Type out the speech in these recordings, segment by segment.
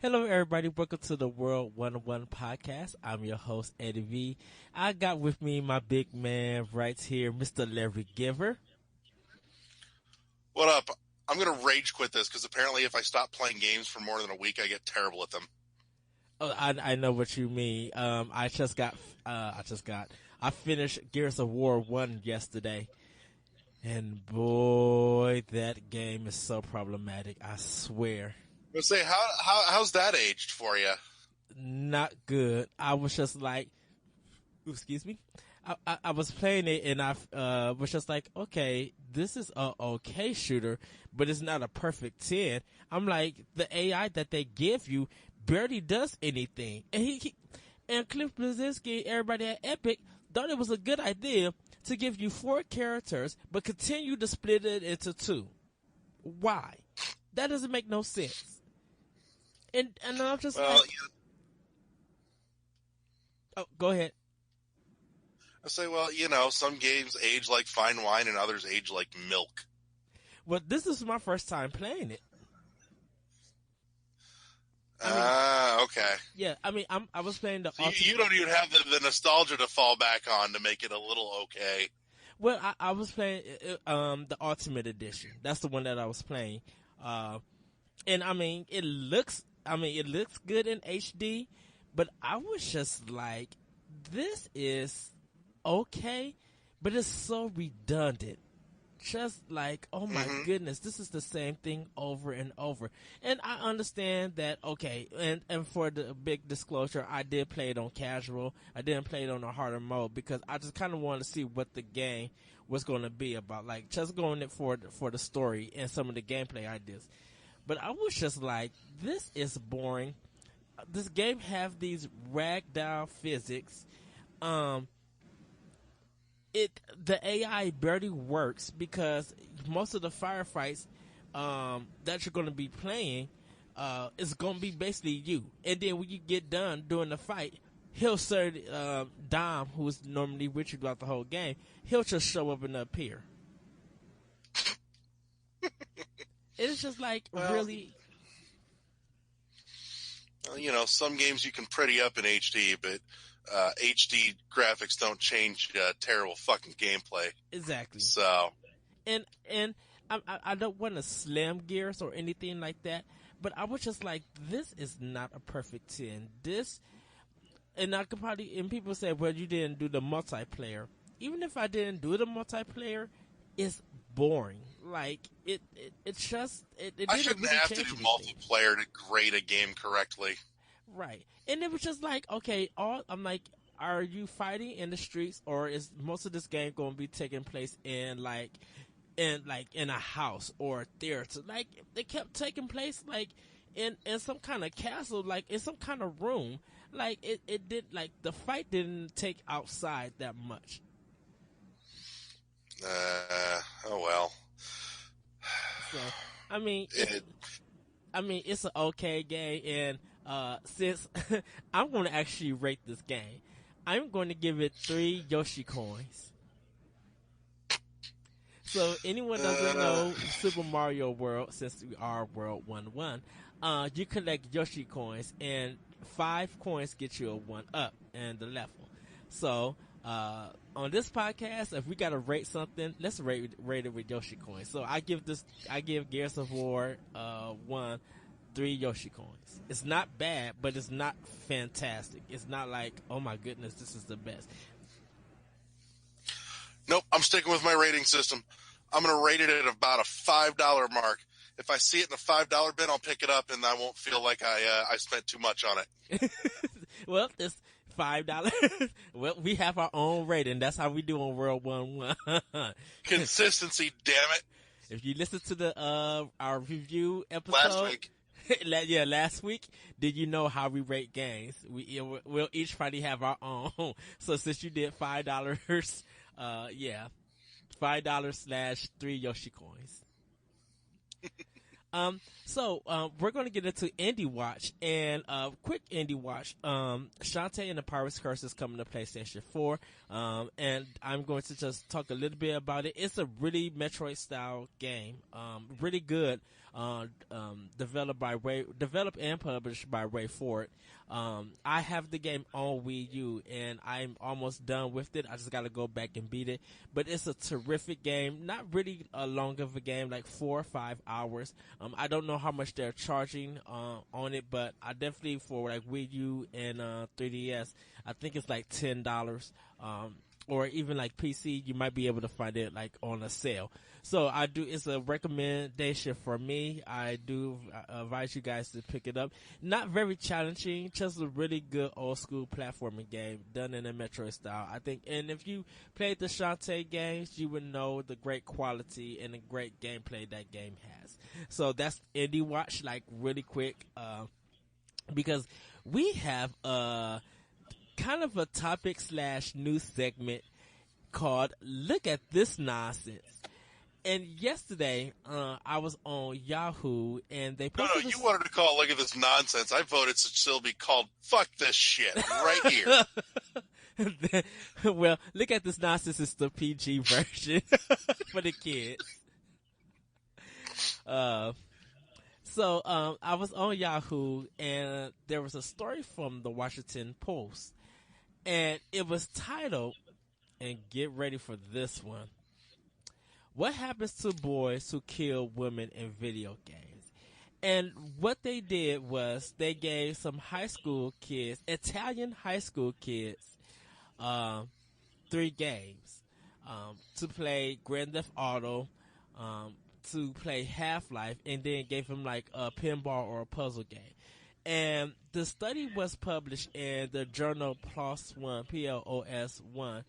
Hello, everybody. Welcome to the World 101 podcast. I'm your host, Eddie V. I got with me my big man right here, Mr. Larry Giver. What up? I'm going to rage quit this because apparently if I stop playing games for more than a week, I get terrible at them. Oh, I know what you mean. I finished Gears of War 1 yesterday. And boy, that game is so problematic. I swear. Let's say, how's that aged for you? Not good. I was just like, excuse me. I was playing it and I was just like, okay, this is a okay shooter, but it's not a perfect 10. I'm like, the AI that they give you barely does anything. And Cliff Bleszinski, everybody at Epic, thought it was a good idea to give you 4 characters, but continue to split it into 2. Why? That doesn't make no sense. And I'm just oh, go ahead. I say, some games age like fine wine and others age like milk. Well, this is my first time playing it. Okay. Yeah, I mean, I was playing the. You don't even have the nostalgia to fall back on to make it a little okay. Well, I was playing the Ultimate Edition. That's the one that I was playing, and I mean, it looks good in HD, but I was just like, this is okay, but it's so redundant. Just like, oh my goodness, this is the same thing over and over. And I understand that, okay, and for the big disclosure, I did play it on casual. I didn't play it on a harder mode because I just kind of wanted to see what the game was going to be about. Like, just going it for the story and some of the gameplay ideas. But I was just like, this is boring. This game have these ragdoll physics. The AI barely works because most of the firefights that you're going to be playing is going to be basically you. And then when you get done doing the fight, he'll say Dom, who's normally with you throughout the whole game, he'll just show up and appear. It's just like, really. Some games you can pretty up in HD, but HD graphics don't change terrible fucking gameplay. Exactly. So, and I don't want to slam Gears or anything like that, but I was just like, this is not a perfect 10. And I could probably, and people say, well, you didn't do the multiplayer. Even if I didn't do the multiplayer, it's boring. Like, it just, it didn't I shouldn't really have to change do anything. multiplayer to grade a game correctly. Right. And it was just like, okay, I'm like, are you fighting in the streets, or is most of this game going to be taking place in a house or a theater? Like, it kept taking place like in some kind of castle, like in some kind of room. Like, it did, like, the fight didn't take outside that much. Oh well. So, I mean, it's an okay game, and since I'm going to actually rate this game, I'm going to give it 3 Yoshi coins. So, anyone doesn't know Super Mario World, since we are World 1-1, you collect Yoshi coins, and 5 coins get you a 1-up in the level. So, on this podcast, if we gotta rate something, let's rate it with Yoshi coins. So I give Gears of War 1 3 Yoshi coins. It's not bad, but it's not fantastic. It's not like, oh my goodness, this is the best. Nope, I'm sticking with my rating system. I'm going to rate it at about a $5 mark. If I see it in the $5 bin, I'll pick it up, and I won't feel like I spent too much on it. Well, it's $5. Well, we have our own rating. That's how we do on World 1-1. Consistency, damn it. If you listen to the our review episode last week, last week, did you know how we rate games? We'll each probably have our own. So since you did $5, $5/3 Yoshi coins. So we're going to get into Indie Watch, and quick Indie Watch. Shantae and the Pirate's Curse is coming to PlayStation 4, and I'm going to just talk a little bit about it. It's a really Metroid style game, really good. developed and published by Ray Ford. I have the game on Wii U, and I'm almost done with it. I just got to go back and beat it. But it's a terrific game. Not really a long of a game, like 4 or 5 hours. I don't know how much they're charging on it, but I definitely, for like Wii U and 3DS, I think it's like $10. Or even like PC, you might be able to find it like on a sale. So it's a recommendation for me. I do advise you guys to pick it up. Not very challenging, just a really good old school platforming game done in a Metroid style, I think. And if you played the Shantae games, you would know the great quality and the great gameplay that game has. So that's Indie Watch, like really quick, because we have kind of a topic / news segment called Look at This Nonsense. And yesterday, I was on Yahoo, and they posted you wanted to call it Look at This Nonsense. I voted it should still be called Fuck This Shit right here. Well, Look at This Nonsense is the PG version for the kids. So I was on Yahoo, and there was a story from the Washington Post, and it was titled, and get ready for this one, what happens to boys who kill women in video games? And what they did was they gave some high school kids, Italian high school kids, 3 games to play Grand Theft Auto, to play Half-Life, and then gave them like a pinball or a puzzle game. And the study was published in the journal PLOS One, PLOS One.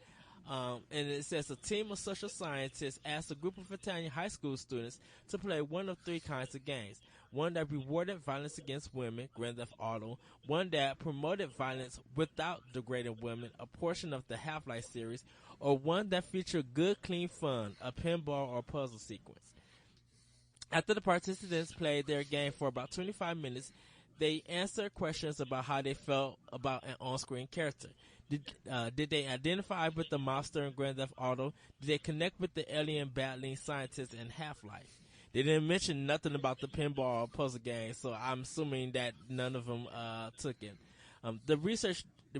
And it says a team of social scientists asked a group of Italian high school students to play one of 3 kinds of games. One that rewarded violence against women, Grand Theft Auto. One that promoted violence without degrading women, a portion of the Half-Life series. Or one that featured good, clean fun, a pinball or puzzle sequence. After the participants played their game for about 25 minutes, they answered questions about how they felt about an on-screen character. Did they identify with the monster in Grand Theft Auto? Did they connect with the alien battling scientists in Half-Life? They didn't mention nothing about the pinball or puzzle game, so I'm assuming that none of them took it. The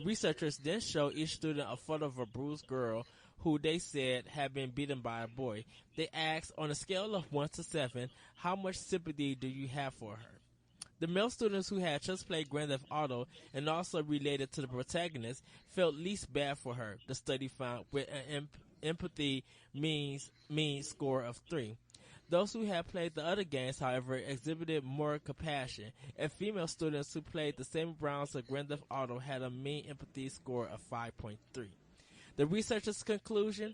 researchers then showed each student a photo of a bruised girl who they said had been beaten by a boy. They asked, on a scale of 1 to 7, how much sympathy do you have for her? The male students who had just played Grand Theft Auto and also related to the protagonist felt least bad for her, the study found, with an empathy mean score of 3. Those who had played the other games, however, exhibited more compassion, and female students who played the same rounds of Grand Theft Auto had a mean empathy score of 5.3. The researchers' conclusion: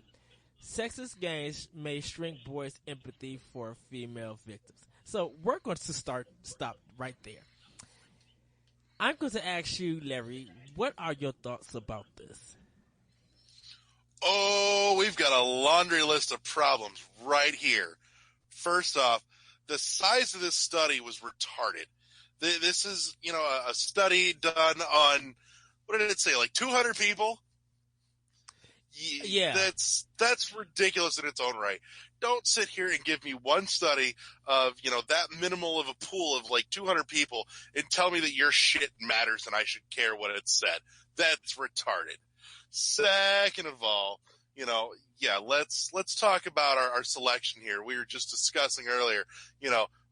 sexist games may shrink boys' empathy for female victims. So we're going to stop right there. I'm going to ask you, Larry, what are your thoughts about this? Oh, we've got a laundry list of problems right here. First off, the size of this study was retarded. This is, a study done on, what did it say, like 200 people? Yeah. That's ridiculous in its own right. Don't sit here and give me one study of, that minimal of a pool of like 200 people and tell me that your shit matters and I should care what it said. That's retarded. Second of all, let's talk about our selection here. We were just discussing earlier,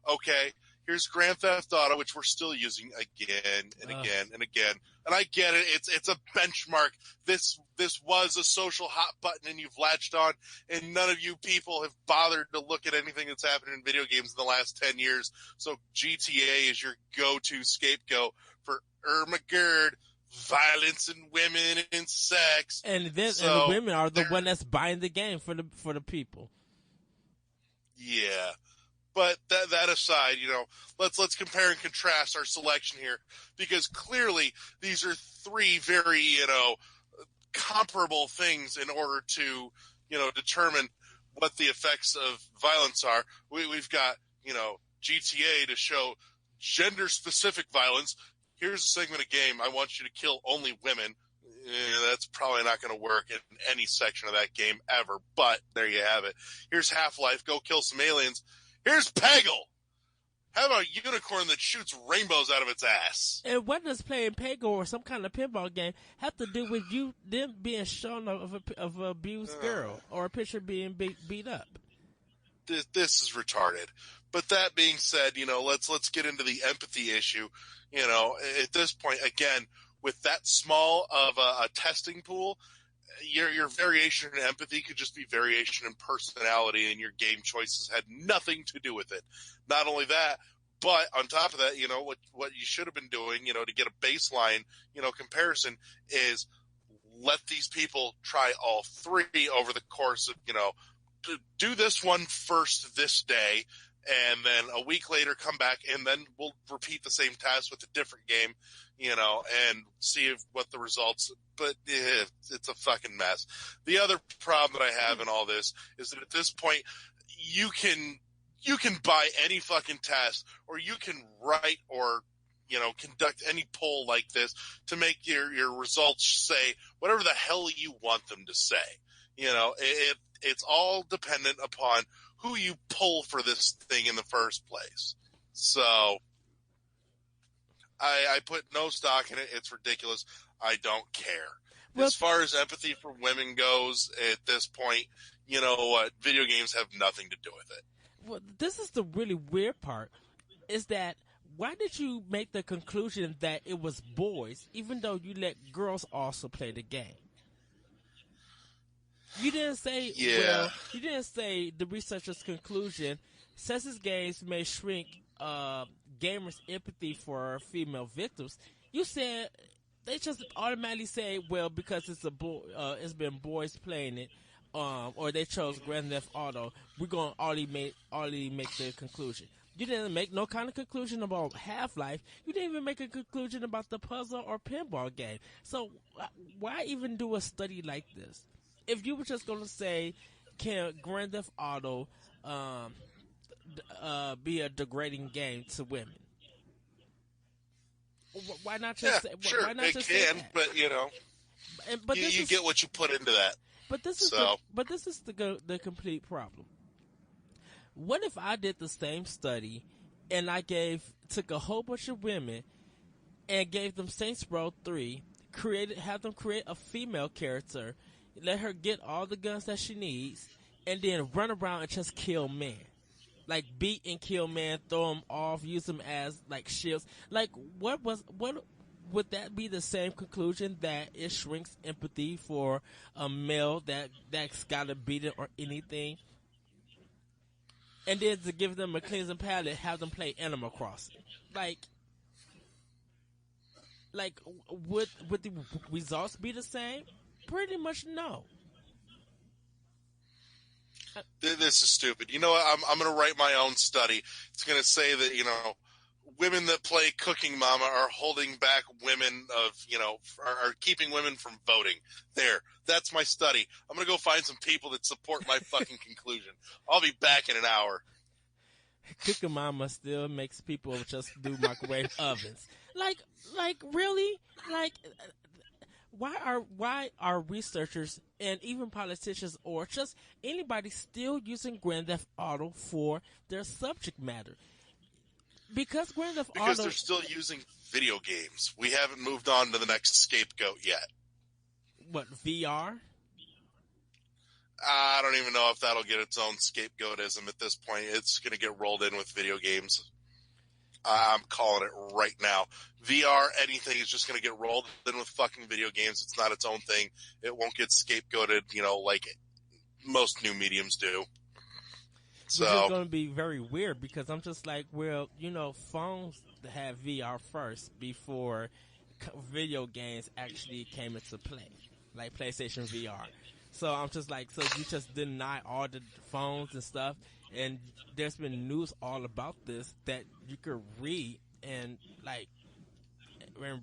okay, here's Grand Theft Auto, which we're still using again and again and again. And I get it. It's a benchmark. This was a social hot button and you've latched on, and none of you people have bothered to look at anything that's happened in video games in the last 10 years. So GTA is your go-to scapegoat for Irma Gerd, violence and women and sex. And the women are the one that's buying the game for the people. Yeah. But that aside, let's compare and contrast our selection here, because clearly these are 3 very, comparable things in order to, determine what the effects of violence are. We've got, GTA to show gender-specific violence. Here's a segment of game. I want you to kill only women. That's probably not going to work in any section of that game ever, but there you have it. Here's Half-Life. Go kill some aliens. Here's Peggle. How about a unicorn that shoots rainbows out of its ass? And what does playing Pego or some kind of pinball game have to do with them being shown of an abused girl or a picture being beat up? This is retarded. But that being said, let's get into the empathy issue. At this point, again, with that small of a testing pool, your variation in empathy could just be variation in personality, and your game choices had nothing to do with it. Not only that, but on top of that, what you should have been doing, to get a baseline, comparison is let these people try all three over the course of, do this one first this day, and then a week later come back, and then we'll repeat the same task with a different game, and see what the results. But it's a fucking mess. The other problem that I have in all this is that at this point, you can buy any fucking test, or you can write or conduct any poll like this to make your results say whatever the hell you want them to say. It's all dependent upon who you pull for this thing in the first place. So I put no stock in it. It's ridiculous. I don't care. Well, as far as empathy for women goes at this point, you know what? Video games have nothing to do with it. Well, this is the really weird part, is that why did you make the conclusion that it was boys, even though you let girls also play the game? You didn't say, you didn't say the researcher's conclusion, sexist games may shrink gamers' empathy for female victims. You said, they just automatically say, well, because it's it's been boys playing it, or they chose Grand Theft Auto, we're going to only make the conclusion. You didn't make no kind of conclusion about Half-Life. You didn't even make a conclusion about the puzzle or pinball game. So why even do a study like this? If you were just going to say, can Grand Theft Auto be a degrading game to women? Why not just say, sure, why not it just can, say that? but but you get what you put into that. But this is the complete problem. What if I did the same study and I took a whole bunch of women and gave them Saints Row 3, have them create a female character, let her get all the guns that she needs, and then run around and just kill men. Like, beat and kill men, throw them off, use them as, like, shields. Like, what would that be the same conclusion, that it shrinks empathy for a male that's got a beat it or anything? And then to give them a cleansing palette, have them play Animal Crossing. Like would the results be the same? Pretty much no. This is stupid. You know what? I'm going to write my own study. It's going to say that, women that play Cooking Mama are holding back women are keeping women from voting. There. That's my study. I'm going to go find some people that support my fucking conclusion. I'll be back in an hour. Cooking Mama still makes people just do microwave ovens. Like really? Like, why are researchers and even politicians or just anybody still using Grand Theft Auto for their subject matter? Because they're still using video games. We haven't moved on to the next scapegoat yet. What, VR? I don't even know if that'll get its own scapegoatism at this point. It's going to get rolled in with video games. I'm calling it right now. VR, anything is just going to get rolled in with fucking video games. It's not its own thing. It won't get scapegoated, like most new mediums do. So it's going to be very weird, because I'm just like, well, phones have VR first before video games actually came into play, like PlayStation VR. So I'm just like, so you just deny all the phones and stuff, and there's been news all about this that you could read and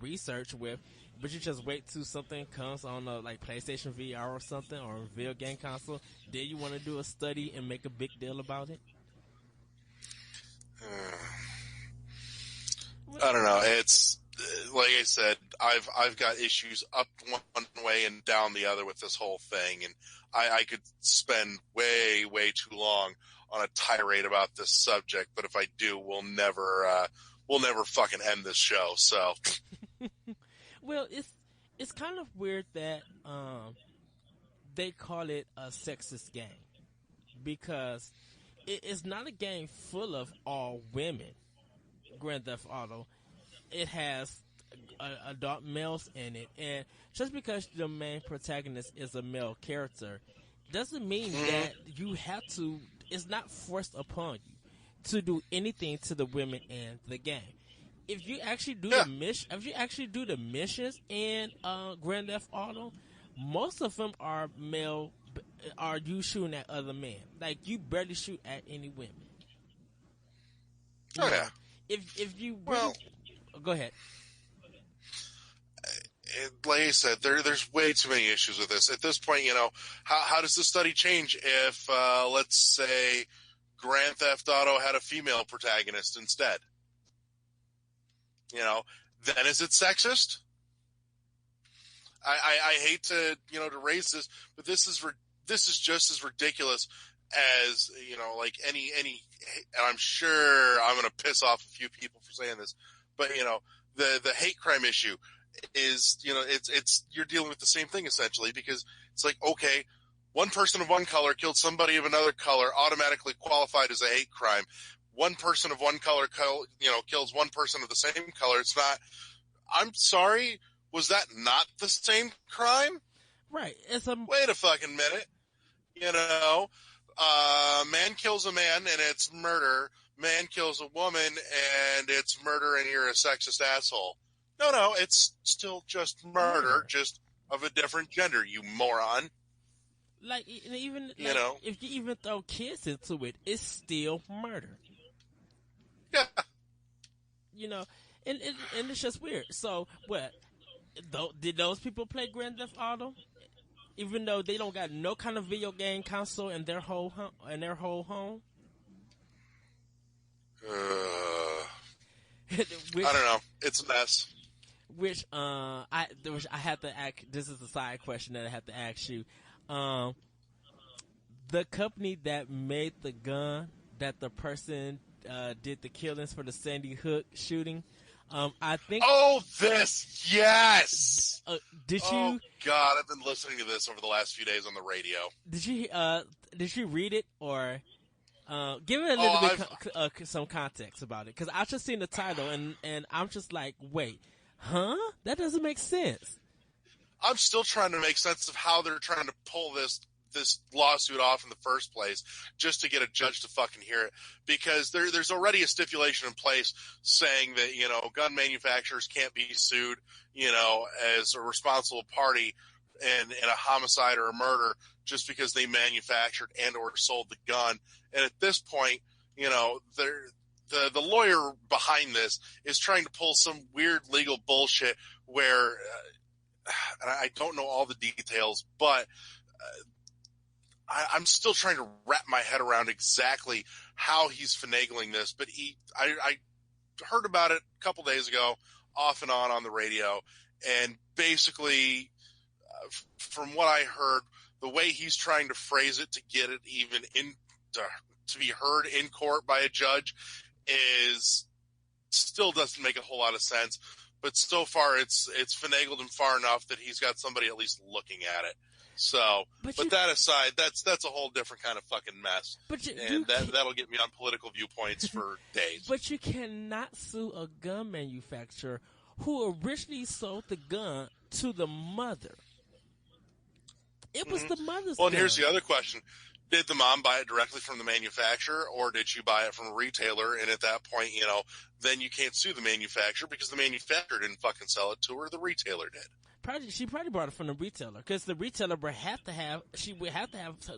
research with, but you just wait till something comes on like PlayStation VR or something, or a video game console. Then you want to do a study and make a big deal about it? I don't know. It's like I said, I've got issues up one way and down the other with this whole thing, and I could spend way too long on a tirade about this subject. But if I do, we'll never fucking end this show. So, well, it's kind of weird that they call it a sexist game because it's not a game full of all women. Grand Theft Auto, it has adult males in it, and just because the main protagonist is a male character doesn't mean that you have to. It's not forced upon you to do anything to the women in the game. If you actually do the missions in Grand Theft Auto, most of them are male. Are you shooting at other men? Like you barely shoot at any women. oh yeah. If you really, go ahead. Like I said, there's way too many issues with this. At this point, how does the study change if, let's say, Grand Theft Auto had a female protagonist instead? Then is it sexist? I hate to to raise this, but this is just as ridiculous as like any. And I'm sure I'm going to piss off a few people for saying this, but the hate crime issue is it's you're dealing with the same thing essentially, because it's like, okay, one person of one color killed somebody of another color, automatically qualified as a hate crime. One person of one color kills one person of the same color. It's not. I'm sorry, was that not the same crime? Right. Wait a fucking minute. Man kills a man and it's murder. Man kills a woman and it's murder and you're a sexist asshole. No, it's still just murder, just of a different gender, you moron. Like, even if you even throw kids into it, it's still murder. Yeah. And it's just weird. So, what? Did those people play Grand Theft Auto? Even though they don't got no kind of video game console in their whole home? I don't know. It's a mess. Which I have to ask. This is a side question that I have to ask you. The company that made the gun that the person did the killings for the Sandy Hook shooting, I think. Oh, this yes. Did you? Oh God, I've been listening to this over the last few days on the radio. Did you read it or? Give it a little bit some context about it, because I just seen the title and I'm just like, wait, huh? That doesn't make sense. I'm still trying to make sense of how they're trying to pull this lawsuit off in the first place, just to get a judge to fucking hear it, because there's already a stipulation in place saying that gun manufacturers can't be sued as a responsible party in a homicide or a murder just because they manufactured and or sold the gun. And at this point, the lawyer behind this is trying to pull some weird legal bullshit where I don't know all the details, but I'm still trying to wrap my head around exactly how he's finagling this. But I heard about it a couple days ago, off and on the radio, and basically, from what I heard, the way he's trying to phrase it to get it even to be heard in court by a judge is still doesn't make a whole lot of sense. But so far, it's finagled him far enough that he's got somebody at least looking at it. So, but that aside, that's a whole different kind of fucking mess. That'll get me on political viewpoints for days. But you cannot sue a gun manufacturer who originally sold the gun to the mother. It was the mother's gun. And here's the other question. Did the mom buy it directly from the manufacturer, or did she buy it from a retailer? And at that point, then you can't sue the manufacturer because the manufacturer didn't fucking sell it to her. The retailer did. She probably bought it from the retailer, because the retailer would have to have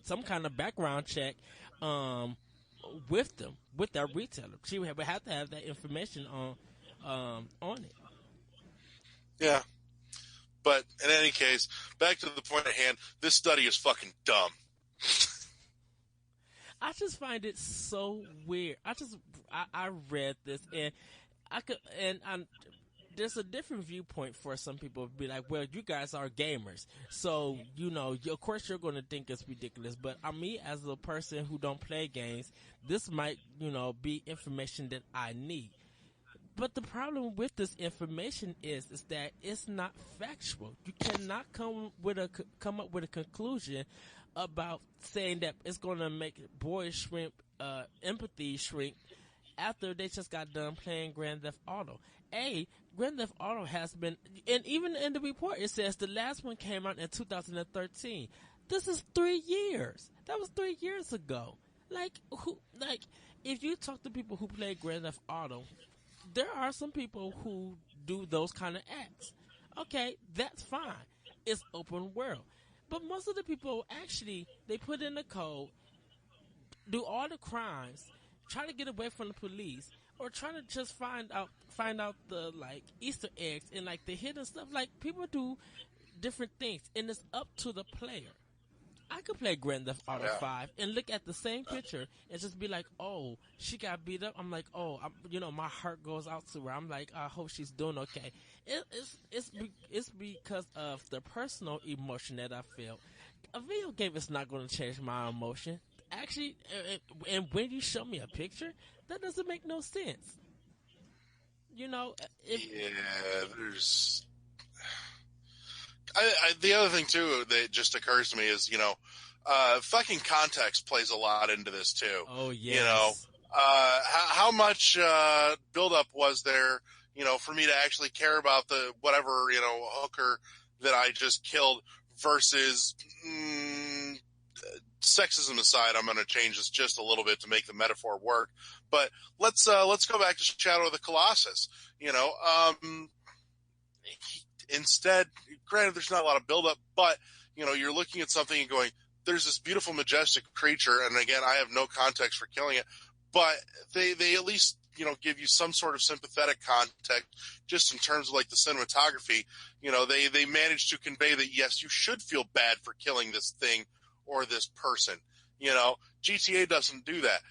some kind of background check with that retailer. She would have to have that information on it. Yeah. But in any case, back to the point at hand, this study is fucking dumb. I just find it so weird. I read this and there's a different viewpoint for some people. Be like, well, you guys are gamers, so of course you're going to think it's ridiculous. But me, as a person who don't play games, this might be information that I need. But the problem with this information is that it's not factual. You cannot come up with a conclusion about saying that it's going to make boys shrink, empathy shrink, after they just got done playing Grand Theft Auto. Grand Theft Auto has been, and even in the report it says the last one came out in 2013. This is 3 years. That was 3 years ago. If you talk to people who play Grand Theft Auto, there are some people who do those kind of acts. Okay, that's fine. It's open world. But most of the people actually, they put in the code, do all the crimes, try to get away from the police, or try to just find out the Easter eggs and the hidden stuff. People do different things, and it's up to the player. I could play Grand Theft Auto 5 and look at the same picture and just be like, oh, she got beat up. I'm like, oh, my heart goes out to her. I'm like, I hope she's doing okay. It's because of the personal emotion that I feel. A video game is not going to change my emotion. Actually, and when you show me a picture, that doesn't make no sense. There's... the other thing too that just occurs to me is fucking context plays a lot into this too. Oh yes. How much buildup was there for me to actually care about the whatever hooker that I just killed versus sexism aside. I'm going to change this just a little bit to make the metaphor work, but let's go back to Shadow of the Colossus. Instead, granted, there's not a lot of buildup, but you're looking at something and going, "There's this beautiful, majestic creature," and again, I have no context for killing it, but they at least give you some sort of sympathetic context, just in terms of the cinematography. They managed to convey that yes, you should feel bad for killing this thing or this person. GTA doesn't do that.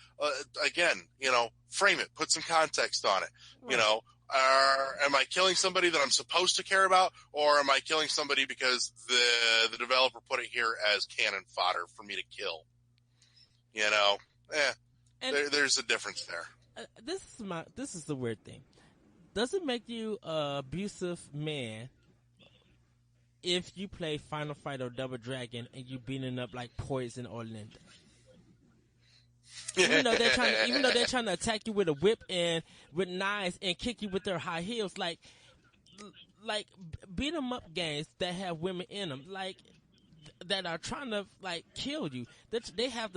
Again, frame it, put some context on it. Right. Am I killing somebody that I'm supposed to care about, or am I killing somebody because the developer put it here as cannon fodder for me to kill? There's a difference there. This is the weird thing. Does it make you an abusive man if you play Final Fight or Double Dragon and you beating up like Poison or Linda? Even though they're trying to attack you with a whip and with knives and kick you with their high heels, like beat 'em up games that have women in them, that are trying to kill you. They have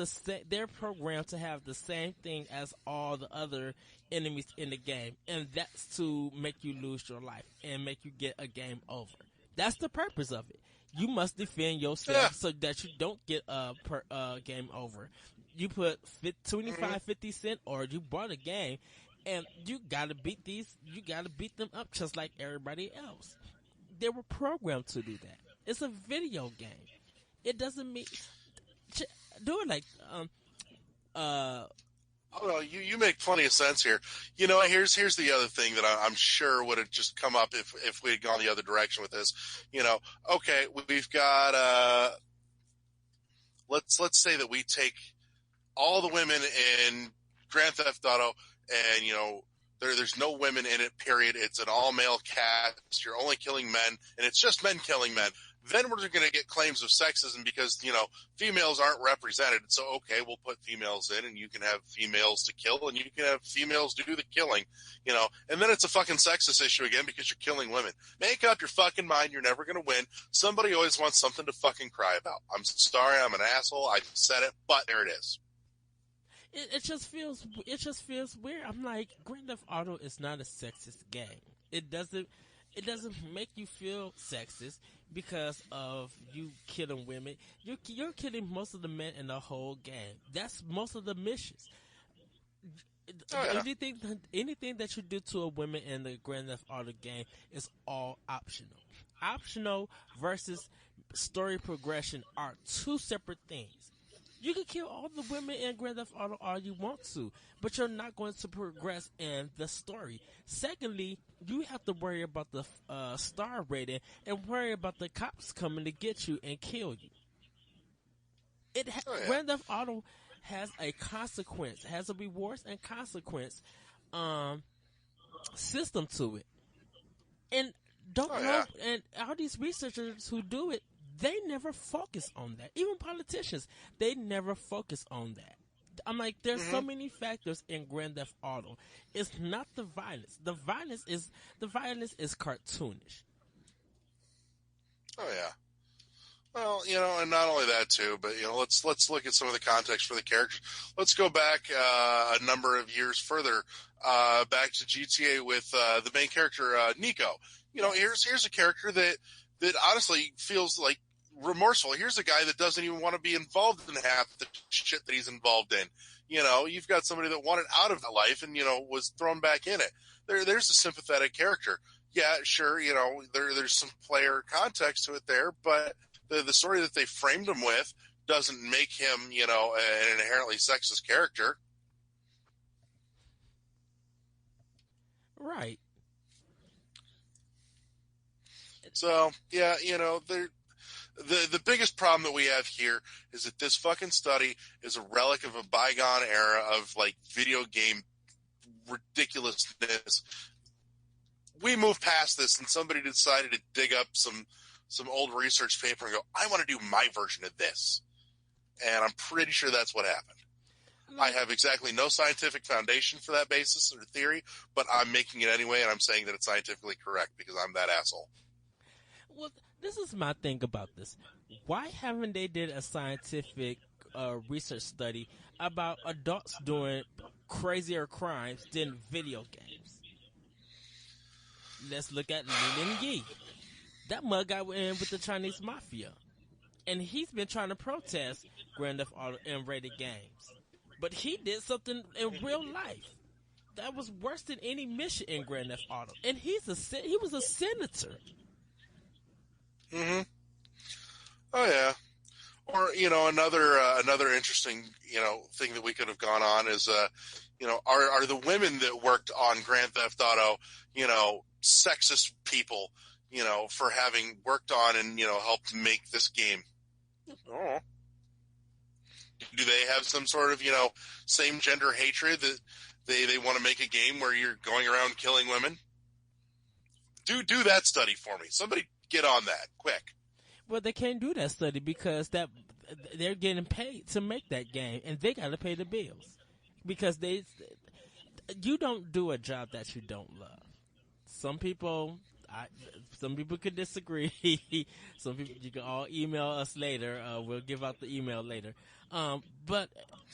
they're programmed to have the same thing as all the other enemies in the game, and that's to make you lose your life and make you get a game over. That's the purpose of it. You must defend yourself so that you don't get a game over. You put 25, 50 cents, or you bought a game, and you gotta beat them up just like everybody else. They were programmed to do that. It's a video game. It doesn't mean do it Oh no, you make plenty of sense here. Here's the other thing that I'm sure would have just come up if we had gone the other direction with this. Okay, we've got let's say that we take all the women in Grand Theft Auto, and there's no women in it. Period. It's an all male cast. You're only killing men, and it's just men killing men. Then we're going to get claims of sexism because females aren't represented. So okay, we'll put females in, and you can have females to kill, and you can have females do the killing. And then it's a fucking sexist issue again because you're killing women. Make up your fucking mind. You're never going to win. Somebody always wants something to fucking cry about. I'm sorry. I'm an asshole. I said it, but there it is. It just feels weird. I'm like, Grand Theft Auto is not a sexist game. It doesn't make you feel sexist because of you killing women. You're killing most of the men in the whole game. That's most of the missions. Anything that you do to a woman in the Grand Theft Auto game is all optional. Optional versus story progression are two separate things. You can kill all the women in Grand Theft Auto all you want to, but you're not going to progress in the story. Secondly, you have to worry about the star rating and worry about the cops coming to get you and kill you. Grand Theft Auto has a consequence, has a rewards and consequence system to it. And and all these researchers who do it, they never focus on that. Even politicians, they never focus on that. I'm like, there's so many factors in Grand Theft Auto. It's not the violence. The violence is cartoonish. Oh yeah. Well, and not only that too, but let's look at some of the context for the characters. Let's go back a number of years further, back to GTA with the main character Nico. Here's a character that honestly feels like remorseful. Here's a guy that doesn't even want to be involved in half the shit that he's involved in. You've got somebody that wanted out of that life and was thrown back in it. There's a sympathetic character. Yeah, sure. There's some player context to it there, but the story that they framed him with doesn't make him, an inherently sexist character. Right. So, yeah, the biggest problem that we have here is that this fucking study is a relic of a bygone era of, video game ridiculousness. We moved past this and somebody decided to dig up some old research paper and go, I want to do my version of this. And I'm pretty sure that's what happened. I have exactly no scientific foundation for that basis or theory, but I'm making it anyway, and I'm saying that it's scientifically correct because I'm that asshole. Well, this is my thing about this. Why haven't they did a scientific research study about adults doing crazier crimes than video games? Let's look at Lin Yi. That mug got in with the Chinese mafia, and he's been trying to protest Grand Theft Auto M-rated games. But he did something in real life that was worse than any mission in Grand Theft Auto, and he was a senator. Mm-hmm. Oh yeah. Or another interesting thing that we could have gone on is are the women that worked on Grand Theft Auto sexist people for having worked on and helped make this game? Oh. Do they have some sort of same gender hatred that they want to make a game where you're going around killing women? Do that study for me. Somebody get on that quick. Well, they can't do that study because they're getting paid to make that game, and they got to pay the bills because you don't do a job that you don't love. Some people could disagree. Some people, you can all email us later. We'll give out the email later. But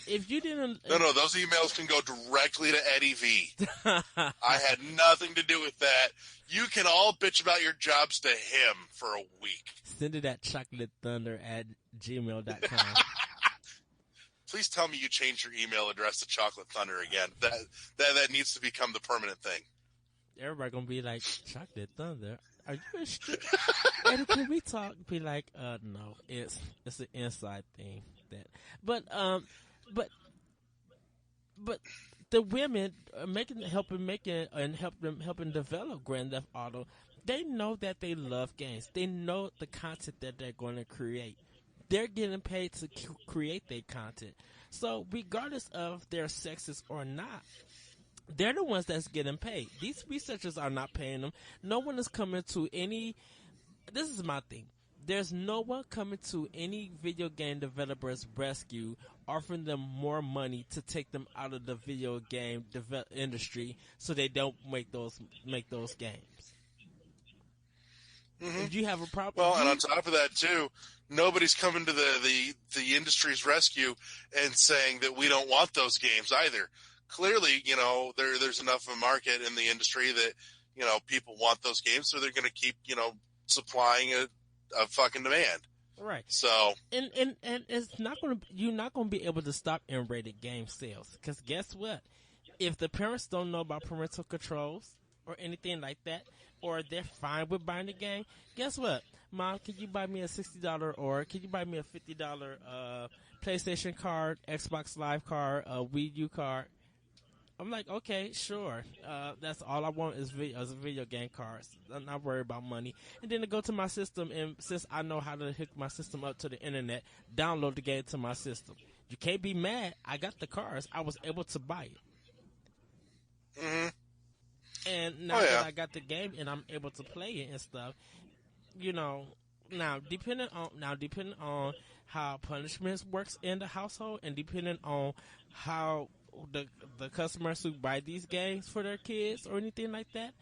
if you didn't, no, those emails can go directly to Eddie V. I had nothing to do with that. You can all bitch about your jobs to him for a week. Send it at chocolathethunder@gmail.com. Please tell me you changed your email address to Chocolate Thunder again. That needs to become the permanent thing. Everybody gonna be like, Chocolate Thunder? Are you a strip? Eddie, can we talk? Be like, no, it's an inside thing. But the women helping develop Grand Theft Auto, they know that they love games. They know the content that they're going to create. They're getting paid to create their content. So regardless of their sexist or not, they're the ones that's getting paid. These researchers are not paying them. No one is coming to any. This is my thing. There's no one coming to any video game developer's rescue offering them more money to take them out of the video game industry so they don't make those games. Mm-hmm. If you have a problem, well, and on top of that too, nobody's coming to the industry's rescue and saying that we don't want those games either. Clearly, there's enough of a market in the industry that people want those games, so they're going to keep supplying a fucking demand. Right. So and it's not going to, you're not going to be able to stop M-rated game sales, because guess what? If the parents don't know about parental controls or anything like that, or they're fine with buying the game, guess what? Mom, can you buy me a $60 or can you buy me a $50 PlayStation card, Xbox Live card, a Wii U card. I'm like, okay, sure. That's all I want is video game cards. I'm not worried about money. And then to go to my system, and since I know how to hook my system up to the internet, download the game to my system. You can't be mad. I got the cards. I was able to buy it. Mm-hmm. And now that I got the game and I'm able to play it and stuff, you know, now depending on how punishments works in the household, and depending on how the customers who buy these games for their kids or anything like that,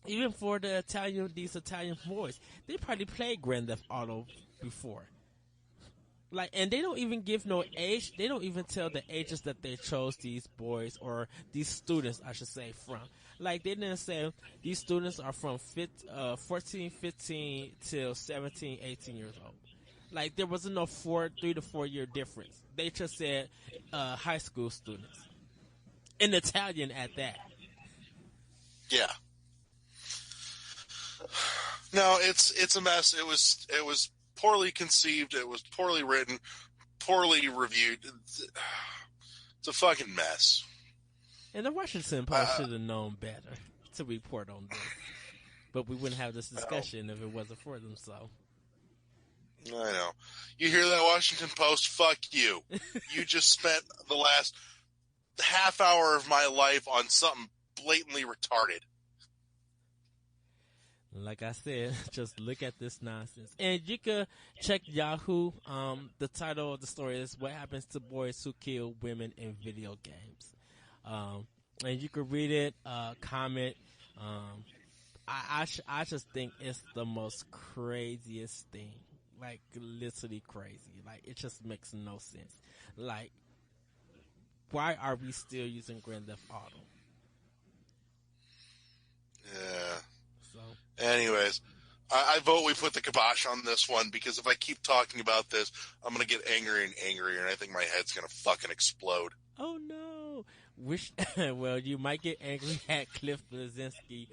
even for these Italian boys, they probably played Grand Theft Auto before. Like, and they don't even give no age. They don't even tell the ages that they chose these boys, or these students, I should say, from. Like, they didn't say these students are from 14, 15 till 17, 18 years old. Like, there wasn't no 3 to 4 year difference. They just said high school students. In Italian at that. Yeah. No, it's a mess. It was poorly conceived. It was poorly written, poorly reviewed. It's a fucking mess. And the Washington Post should have known better to report on this. But we wouldn't have this discussion if it wasn't for them, so. I know. You hear that, Washington Post? Fuck you. You just spent the last half hour of my life on something blatantly retarded. Like I said, just look at this nonsense. And you can check Yahoo. The title of the story is "What Happens to Boys Who Kill Women in Video Games." And you can read it, comment. I just think it's the most craziest thing. Like, literally crazy. Like, it just makes no sense. Like, why are we still using Grand Theft Auto? Yeah. So. Anyways, I vote we put the kibosh on this one, because if I keep talking about this, I'm going to get angrier and angrier, and I think my head's going to fucking explode. Oh, no. Well, you might get angry at Cliff Bleszinski.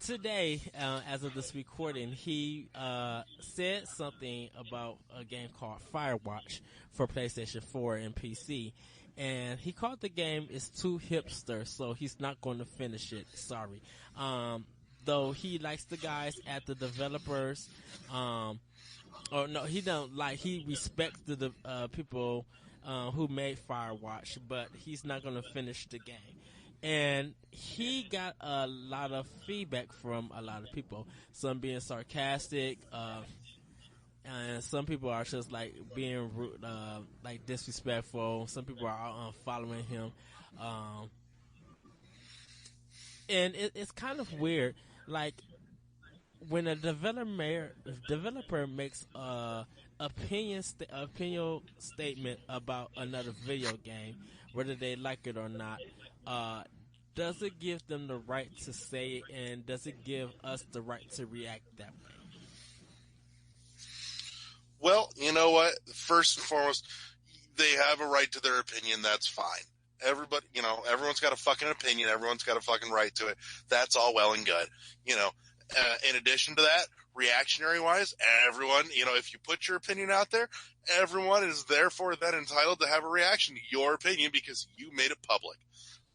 Today, as of this recording, he said something about a game called Firewatch for PlayStation 4 and PC. And he called the game is too hipster, so he's not going to finish it. Sorry. Though he likes the guys at the developers. Or no, he don't like, he respects the people who made Firewatch, but he's not going to finish the game. And he got a lot of feedback from a lot of people. Some being sarcastic, and some people are just like being rude, like disrespectful. Some people are following him. And it's kind of weird. Like, when a developer makes a opinion statement about another video game, whether they like it or not, does it give them the right to say it, and does it give us the right to react that way? Well, you know what? First and foremost, they have a right to their opinion. That's fine. Everybody, everyone's got a fucking opinion. Everyone's got a fucking right to it. That's all well and good. In addition to that, reactionary wise, everyone, if you put your opinion out there, everyone is therefore then entitled to have a reaction to your opinion because you made it public.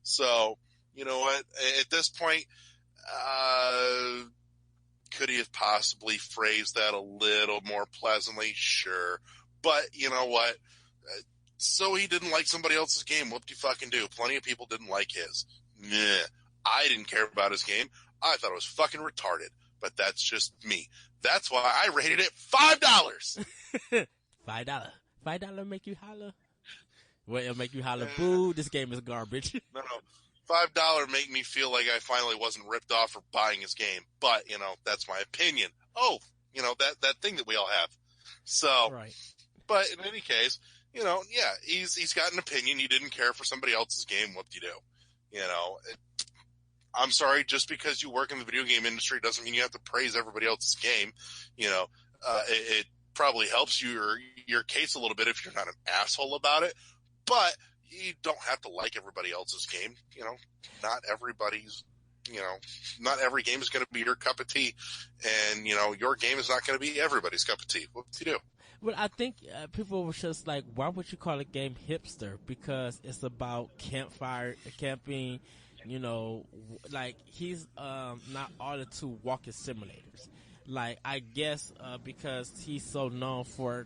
So, you know what? At this point, could he have possibly phrased that a little more pleasantly? Sure. But you know what? So he didn't like somebody else's game. What do you fucking do? Plenty of people didn't like his. Nah. I didn't care about his game. I thought it was fucking retarded. But that's just me. That's why I rated it $5. $5. $5 make you holler? Well, it'll make you holler, boo, this game is garbage. No. $5 make me feel like I finally wasn't ripped off for buying his game. But, that's my opinion. Oh, that thing that we all have. So, right. But in any case, he's got an opinion. He didn't care for somebody else's game. What do you do? I'm sorry, just because you work in the video game industry doesn't mean you have to praise everybody else's game. It probably helps your case a little bit if you're not an asshole about it, but you don't have to like everybody else's game. Not everybody's, not every game is going to be your cup of tea, and, your game is not going to be everybody's cup of tea. What do you do? Well, I think people were just like, why would you call a game hipster? Because it's about campfire, camping, like he's not all into walking simulators. Like, I guess because he's so known for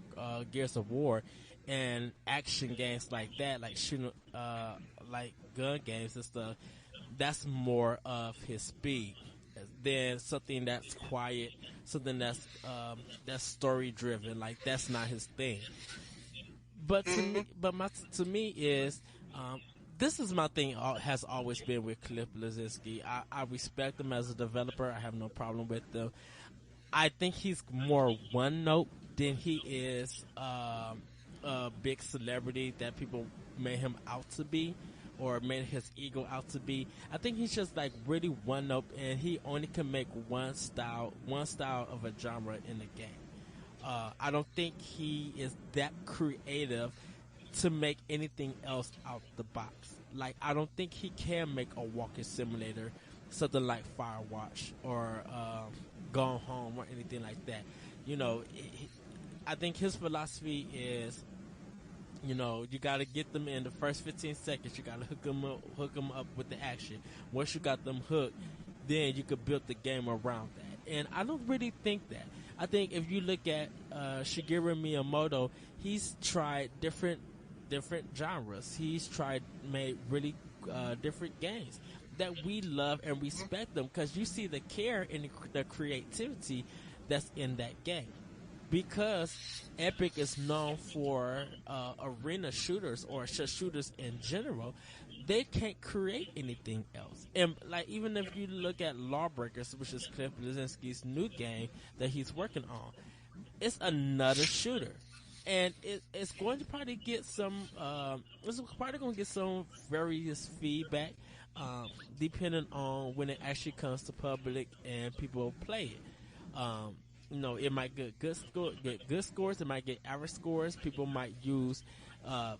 Gears of War and action games like that, like shooting, like gun games and stuff, that's more of his speed than something that's quiet, something that's story driven. Like, that's not his thing. But to me is this is my thing. Has always been with Cliff Bleszinski. I respect him as a developer. I have no problem with them. I think he's more one note than he is a big celebrity that people made him out to be or made his ego out to be. I think he's just like really one note, and he only can make one style of a genre in the game. I don't think he is that creative to make anything else out the box. Like, I don't think he can make a walking simulator, something like Firewatch or Gone Home or anything like that. I think his philosophy is, you got to get them in the first 15 seconds. You got to hook them up with the action. Once you got them hooked, then you could build the game around that. And I don't really think that. I think if you look at Shigeru Miyamoto, he's tried different genres. He's made really different games that we love and respect them because you see the care and the creativity that's in that game. Because Epic is known for arena shooters or shooters in general, they can't create anything else. And like, even if you look at Lawbreakers, which is Cliff Bleszinski's new game that he's working on, it's another shooter, and it's going to probably get some. It's probably going to get some various feedback, depending on when it actually comes to public and people play it. It might get good scores. It might get average scores. People might use what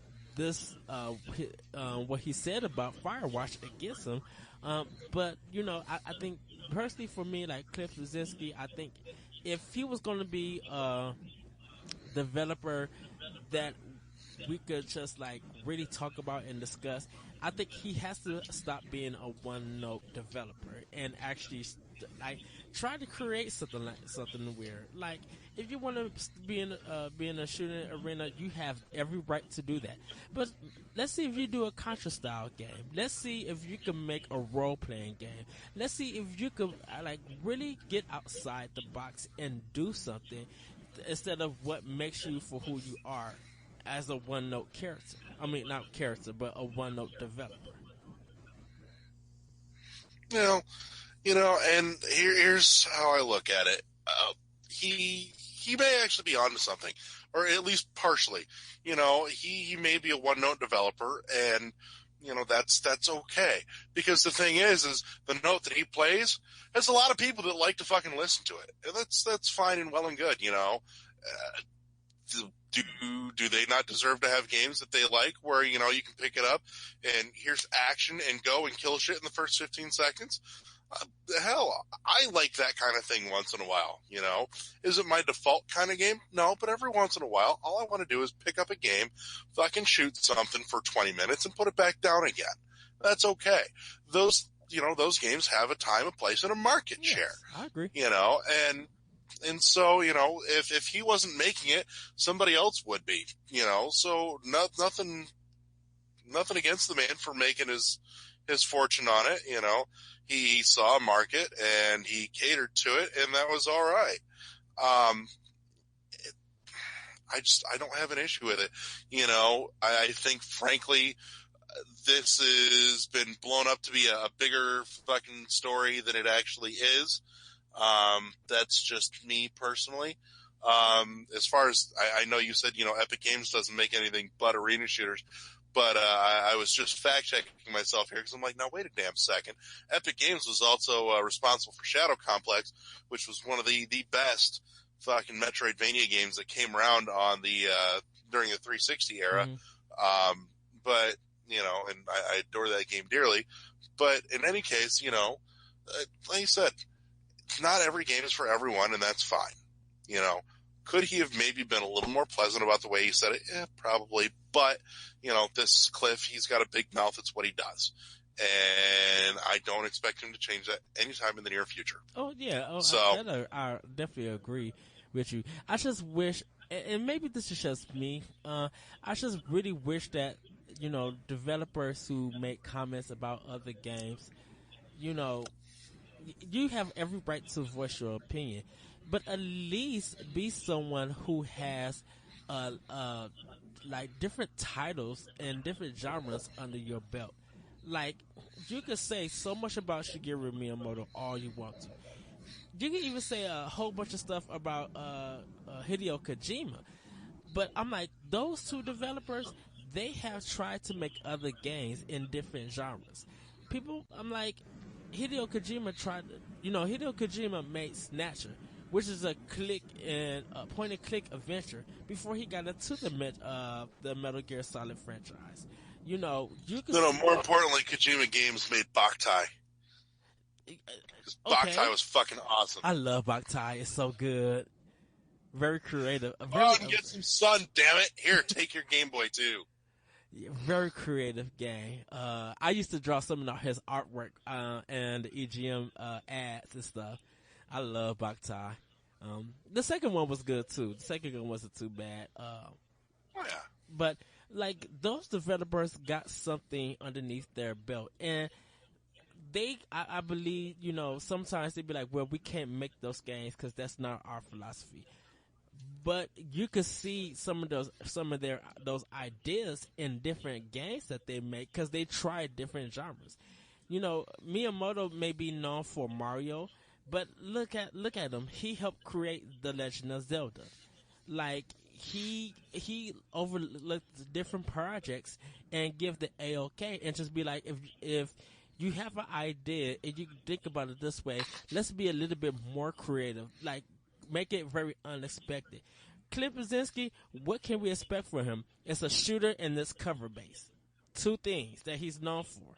he said about Firewatch against him. But I think personally for me, like Cliff Bleszinski, I think if he was going to be a developer that we could just like really talk about and discuss, I think he has to stop being a one-note developer and actually like try to create something weird. Like, if you want to be in a shooting arena, you have every right to do that. But let's see if you do a Contra style game. Let's see if you can make a role playing game. Let's see if you could like really get outside the box and do something instead of what makes you for who you are as a one note character. I mean, not character, but a one note developer. And here's how I look at it. He may actually be onto something, or at least partially. He may be a one-note developer, and that's okay. Because the thing is the note that he plays has a lot of people that like to fucking listen to it, and that's fine and well and good. Do they not deserve to have games that they like where you can pick it up and here's action and go and kill shit in the first 15 seconds? Hell, I like that kind of thing once in a while, Is it my default kind of game? No, but every once in a while, all I want to do is pick up a game, fucking shoot something for 20 minutes and put it back down again. That's okay. Those games have a time, a place, and a market share. I agree. And so, if he wasn't making it, somebody else would be, so nothing against the man for making his fortune on it, He saw a market and he catered to it, and that was all right. I don't have an issue with it. I think, frankly, this has been blown up to be a bigger fucking story than it actually is. That's just me personally. As far as I know, you said, Epic Games doesn't make anything but arena shooters. But I was just fact-checking myself here because I'm like, now, wait a damn second. Epic Games was also responsible for Shadow Complex, which was one of the best fucking Metroidvania games that came around on the during the 360 era. Mm-hmm. But, and I adore that game dearly. But in any case, like you said, not every game is for everyone, and that's fine. Could he have maybe been a little more pleasant about the way he said it? Yeah, probably. But, this Cliff, he's got a big mouth. It's what he does. And I don't expect him to change that anytime in the near future. Oh, yeah. I definitely agree with you. I just wish, and maybe this is just me, I just really wish that, developers who make comments about other games, you have every right to voice your opinion, but at least be someone who has like different titles and different genres under your belt. Like, you could say so much about Shigeru Miyamoto all you want to. You can even say a whole bunch of stuff about Hideo Kojima, but I'm like, those two developers, they have tried to make other games in different genres. I'm like, Hideo Kojima made Snatcher, which is a click and point and click adventure before he got into the Metal Gear Solid franchise. You can. No, more importantly, Kojima Games made Boktai. Because Boktai was fucking awesome. I love Boktai. It's so good. Very creative. And get some sun, damn it. Here, take your Game Boy, too. Very creative game. I used to draw some of his artwork and the EGM ads and stuff. I love Boktai. The second one was good too. The second one wasn't too bad. But like, those developers got something underneath their belt, and I believe, sometimes they be like, well, we can't make those games because that's not our philosophy. But you could see some of those ideas in different games that they make because they try different genres. Miyamoto may be known for Mario, but look at him. He helped create The Legend of Zelda. Like, he overlooked different projects and give the A-OK and just be like, if you have an idea and you think about it this way, let's be a little bit more creative. Like, make it very unexpected. Cliff Bleszinski, what can we expect from him? It's a shooter and this cover base. Two things that he's known for.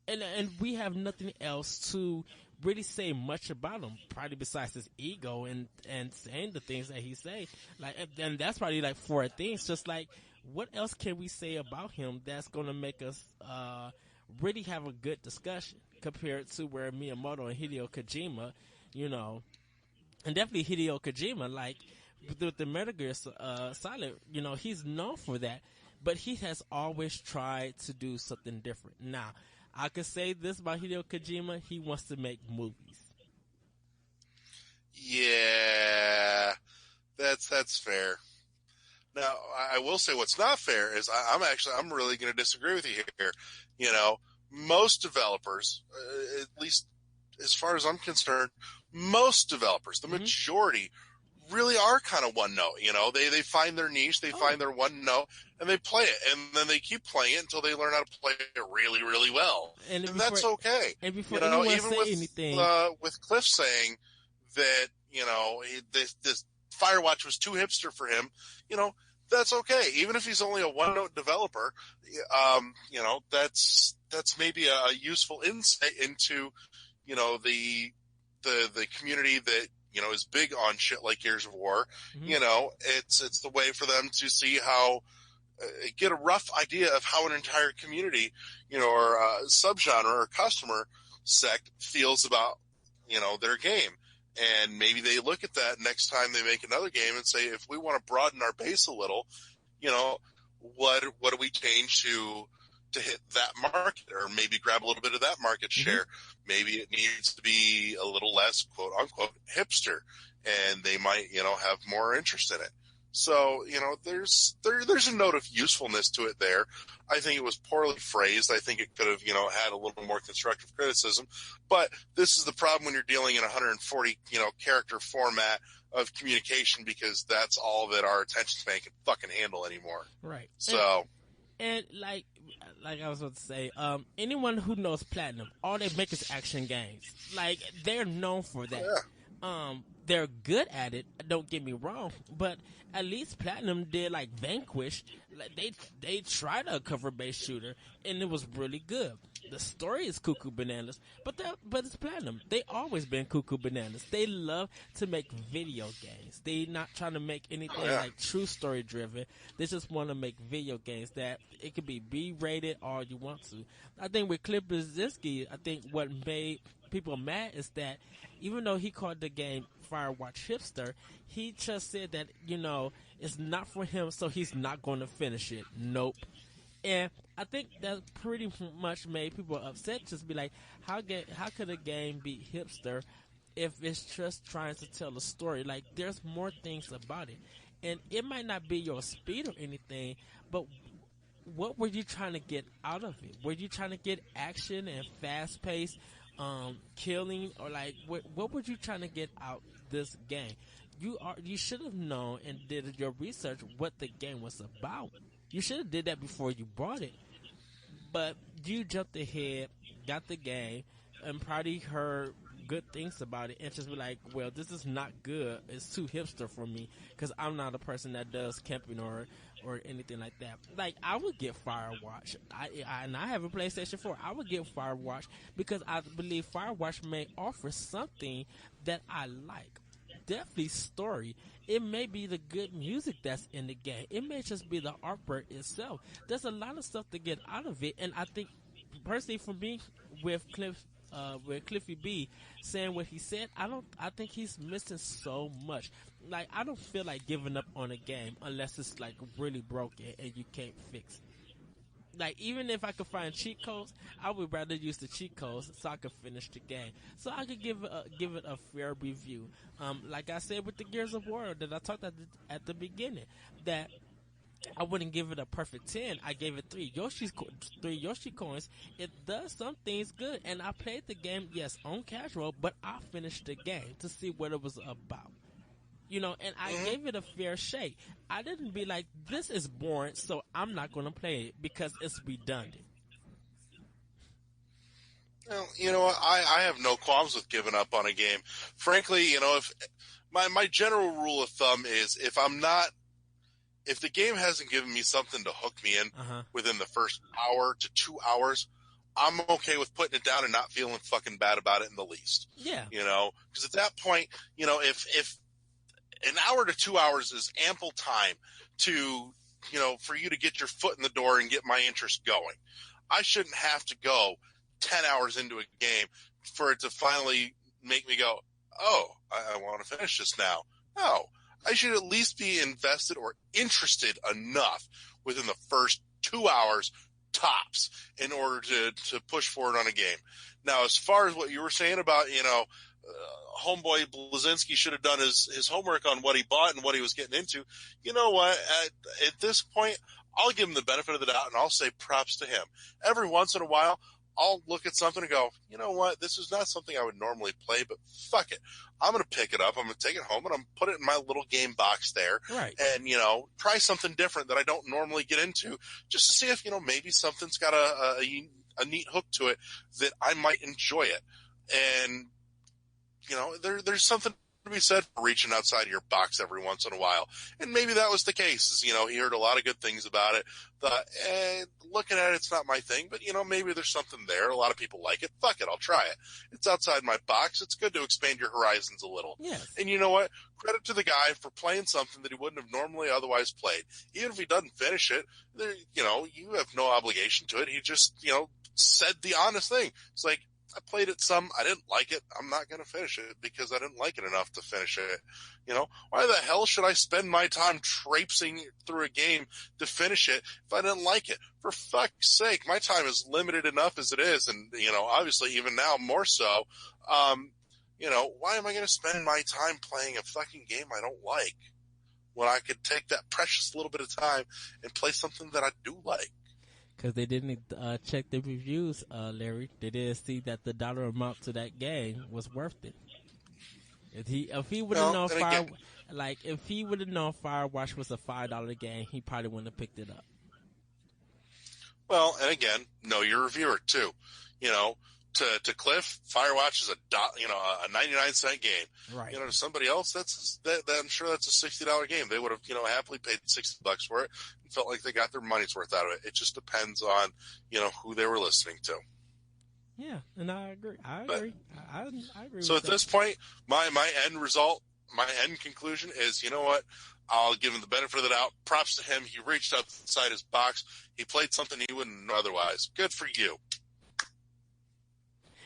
And we have nothing else to really say much about him, probably besides his ego and saying the things that he say. Like, and that's probably like four things. Just like, what else can we say about him that's going to make us really have a good discussion compared to where Miyamoto and Hideo Kojima, and definitely Hideo Kojima, like with the Metal Gear Solid, he's known for that, but he has always tried to do something different. Now, I could say this about Hideo Kojima: he wants to make movies. Yeah, that's fair. Now, I will say what's not fair is I'm really going to disagree with you here. Most developers, at least as far as I'm concerned, most developers, the majority, really are kind of one note. They find their niche, they find their one note, and they play it, and then they keep playing it until they learn how to play it really, really well, and that's okay. And before anyone even say with anything, with Cliff saying that this Firewatch was too hipster for him, that's okay. Even if he's only a one note developer, that's maybe a useful insight into the community that is big on shit like Gears of War. It's the way for them to see how get a rough idea of how an entire community, or a subgenre or customer sect feels about their game. And maybe they look at that next time they make another game and say, if we want to broaden our base a little, what do we change to hit that market, or maybe grab a little bit of that market share? Maybe it needs to be a little less quote unquote hipster, and they might, have more interest in it. So, there's a note of usefulness to it there. I think it was poorly phrased. I think it could have, had a little more constructive criticism, but this is the problem when you're dealing in 140, character format of communication, because that's all that our attention span can fucking handle anymore. Right. So. And like I was about to say, anyone who knows Platinum, all they make is action games. Like, they're known for that. Yeah. They're good at it, don't get me wrong, but at least Platinum did Vanquish. Like, they tried a cover-based shooter, and it was really good. the story is cuckoo bananas, but it's Platinum. They always been cuckoo bananas. They love to make video games. They not trying to make anything like true story driven. They just want to make video games that it could be B-rated all you want to. I think with Cliff Bleszinski, I think what made people mad is that even though he called the game Firewatch hipster, he just said that, it's not for him, so he's not going to finish it. Nope. And I think that pretty much made people upset. Just be like, how could a game be hipster if it's just trying to tell a story? Like, there's more things about it. And it might not be your speed or anything, but what were you trying to get out of it? Were you trying to get action and fast-paced killing? Or, like, what were you trying to get out this game? You should have known and did your research what the game was about. You should have did that before you bought it. But you jumped ahead, got the game, and probably heard good things about it, and just be like, well, this is not good. It's too hipster for me, because I'm not a person that does camping or anything like that. Like, I would get Firewatch. And I have a PlayStation 4. I would get Firewatch because I believe Firewatch may offer something that I like. Definitely story. It may be the good music that's in the game. It may just be the artwork itself. There's a lot of stuff to get out of it, and I think personally, for me, with Cliffy B saying what he said, I think he's missing so much. Like, I don't feel like giving up on a game unless it's like really broken and you can't fix it. Like, even if I could find cheat codes, I would rather use the cheat codes so I could finish the game. So I could give it a fair review. Like I said with the Gears of War that I talked at the beginning, that I wouldn't give it a perfect 10. I gave it 3 Yoshi coins. It does some things good, and I played the game, yes, on casual, but I finished the game to see what it was about. And I gave it a fair shake. I didn't be like, this is boring, so I'm not going to play it because it's redundant. Well, you know what? I have no qualms with giving up on a game. Frankly, if my general rule of thumb is if the game hasn't given me something to hook me in within the first hour to 2 hours, I'm okay with putting it down and not feeling fucking bad about it in the least. Yeah. Because at that point, if an hour to 2 hours is ample time to, for you to get your foot in the door and get my interest going. I shouldn't have to go 10 hours into a game for it to finally make me go, oh, I want to finish this now. No, I should at least be invested or interested enough within the first 2 hours tops in order to push forward on a game. Now, as far as what you were saying about, homeboy Bleszinski should have done his homework on what he bought and what he was getting into. You know what? At this point, I'll give him the benefit of the doubt and I'll say props to him. Every once in a while, I'll look at something and go, you know what? This is not something I would normally play, but fuck it. I'm going to pick it up. I'm going to take it home and I'm going to put it in my little game box there. Right. And, try something different that I don't normally get into just to see if, maybe something's got a neat hook to it that I might enjoy it. And, there's something to be said for reaching outside of your box every once in a while. And maybe that was the case. He heard a lot of good things about it. Thought, looking at it, it's not my thing, but, maybe there's something there. A lot of people like it. Fuck it, I'll try it. It's outside my box. It's good to expand your horizons a little. Yes. And you know what? Credit to the guy for playing something that he wouldn't have normally otherwise played. Even if he doesn't finish it, you have no obligation to it. He just, said the honest thing. It's like, I played it some. I didn't like it. I'm not going to finish it because I didn't like it enough to finish it. Why the hell should I spend my time traipsing through a game to finish it if I didn't like it? For fuck's sake, my time is limited enough as it is. And, obviously even now more so, why am I going to spend my time playing a fucking game I don't like when I could take that precious little bit of time and play something that I do like? Because they didn't check the reviews, Larry. They didn't see that the dollar amount to that game was worth it. If he would have known if he would have known Firewatch was a $5 game, he probably wouldn't have picked it up. Well, and again, know your reviewer too. To Cliff, Firewatch is a 99-cent game. Right. To somebody else, I'm sure that's a $60 game. They would have happily paid $60 for it and felt like they got their money's worth out of it. It just depends on who they were listening to. Yeah, and I agree. I But- agree. I agree. So with at that. this point, my end result, my end conclusion is, you know what? I'll give him the benefit of the doubt. Props to him. He reached outside his box. He played something he wouldn't know otherwise. Good for you.